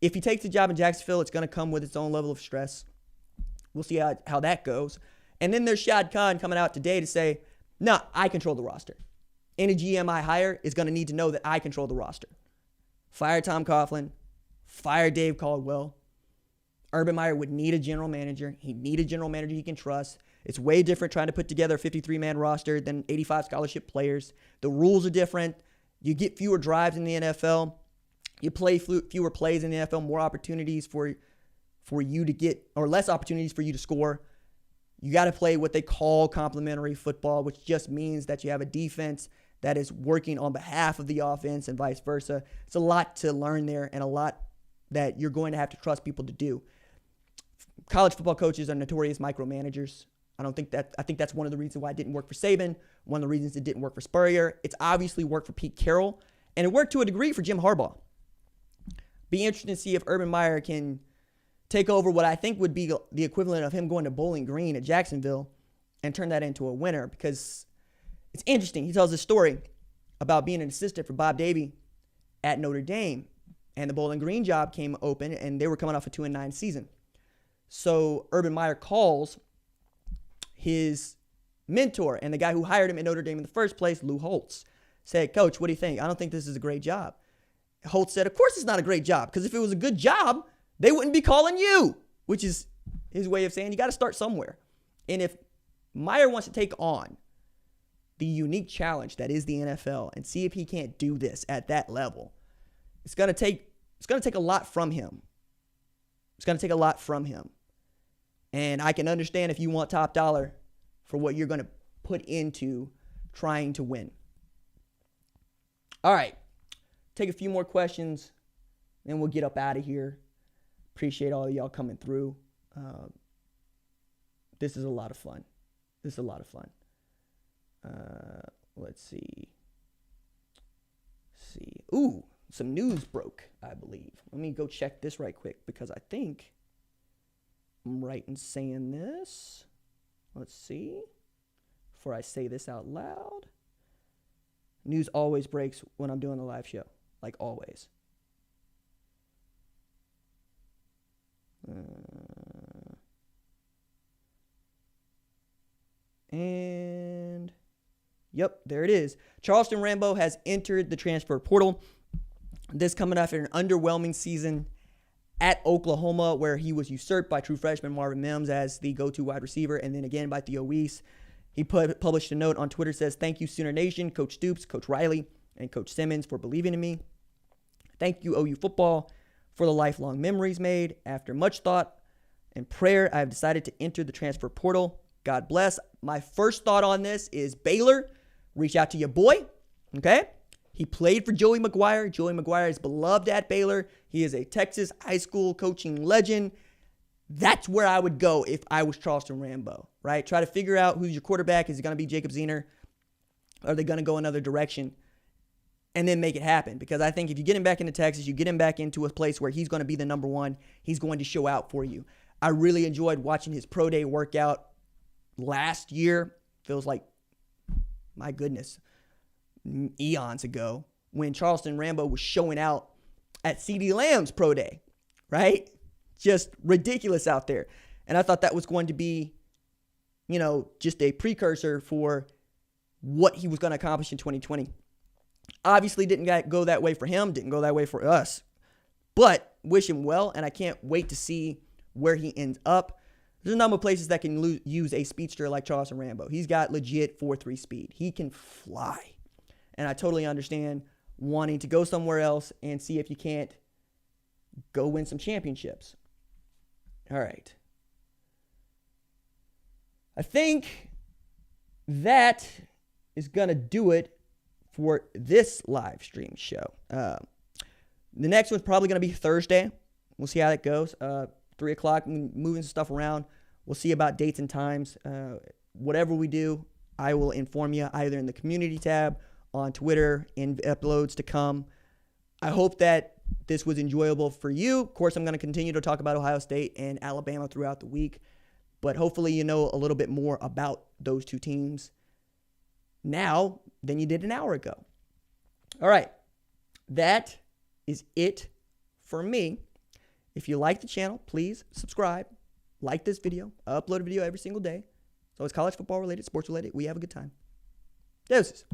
If he takes the job in Jacksonville, it's going to come with its own level of stress. We'll see how that goes. And then there's Shad Khan coming out today to say, no, I control the roster. Any GM I hire is going to need to know that I control the roster. Fire Tom Coughlin. Fire Dave Caldwell. Urban Meyer would need a general manager. He'd need a general manager he can trust. It's way different trying to put together a 53-man roster than 85 scholarship players. The rules are different. You get fewer drives in the NFL. You play fewer plays in the NFL, more opportunities for you to get, or less opportunities for you to score. You got to play what they call complementary football, which just means that you have a defense that is working on behalf of the offense and vice versa. It's a lot to learn there and a lot that you're going to have to trust people to do. College football coaches are notorious micromanagers. I think that's one of the reasons why it didn't work for Saban, one of the reasons it didn't work for Spurrier. It's obviously worked for Pete Carroll, and it worked to a degree for Jim Harbaugh. Be interesting to see if Urban Meyer can take over what I think would be the equivalent of him going to Bowling Green at Jacksonville and turn that into a winner, because it's interesting. He tells a story about being an assistant for Bob Davie at Notre Dame, and the Bowling Green job came open, and they were coming off a 2-9 season. So Urban Meyer calls his mentor and the guy who hired him at Notre Dame in the first place, Lou Holtz, said, "Coach, what do you think? I don't think this is a great job." Holtz said, "Of course it's not a great job, because if it was a good job, they wouldn't be calling you," which is his way of saying you got to start somewhere. And if Meyer wants to take on the unique challenge that is the NFL and see if he can't do this at that level, it's going to take a lot from him. It's going to take a lot from him. And I can understand if you want top dollar for what you're going to put into trying to win. All right. Take a few more questions, then we'll get up out of here. Appreciate all of y'all coming through. This is a lot of fun. Let's see. Ooh, some news broke, I believe. Let me go check this right quick, because I think I'm right in saying this. Let's see. Before I say this out loud. News always breaks when I'm doing a live show. Like always. And yep, there it is. Charleston Rambo has entered the transfer portal. This coming after an underwhelming season at Oklahoma, where he was usurped by true freshman Marvin Mims as the go-to wide receiver, and then again by Theo Weiss. He published a note on Twitter, says, "Thank you, Sooner Nation, Coach Stoops, Coach Riley, and Coach Simmons for believing in me. Thank you, OU football, for the lifelong memories made. After much thought and prayer, I have decided to enter the transfer portal. God bless." My first thought on this is Baylor. Reach out to your boy, okay? He played for Joey McGuire. Joey McGuire is beloved at Baylor. He is a Texas high school coaching legend. That's where I would go if I was Charleston Rambo, right? Try to figure out who's your quarterback. Is it going to be Jacob Zener? Are they going to go another direction? And then make it happen. Because I think if you get him back into Texas, you get him back into a place where he's going to be the number one. He's going to show out for you. I really enjoyed watching his pro day workout last year. Feels like, my goodness, eons ago, when Charleston Rambo was showing out at CeeDee Lamb's pro day, right? Just ridiculous out there. And I thought that was going to be, just a precursor for what he was going to accomplish in 2020. Obviously didn't go that way for him, didn't go that way for us. But wish him well, and I can't wait to see where he ends up. There's a number of places that can use a speedster like Charleston Rambo. He's got legit 4.3 speed. He can fly. And I totally understand wanting to go somewhere else and see if you can't go win some championships. All right. I think that is going to do it for this live stream show. The next one's probably going to be Thursday. We'll see how that goes. 3 o'clock, moving some stuff around. We'll see about dates and times. Whatever we do, I will inform you either in the community tab, on Twitter, in uploads to come. I hope that this was enjoyable for you. Of course, I'm going to continue to talk about Ohio State and Alabama throughout the week. But hopefully you know a little bit more about those two teams now than you did an hour ago. All right. That is it for me. If you like the channel, please subscribe. Like this video. I upload a video every single day. So it's college football related, sports related. We have a good time. Deuces.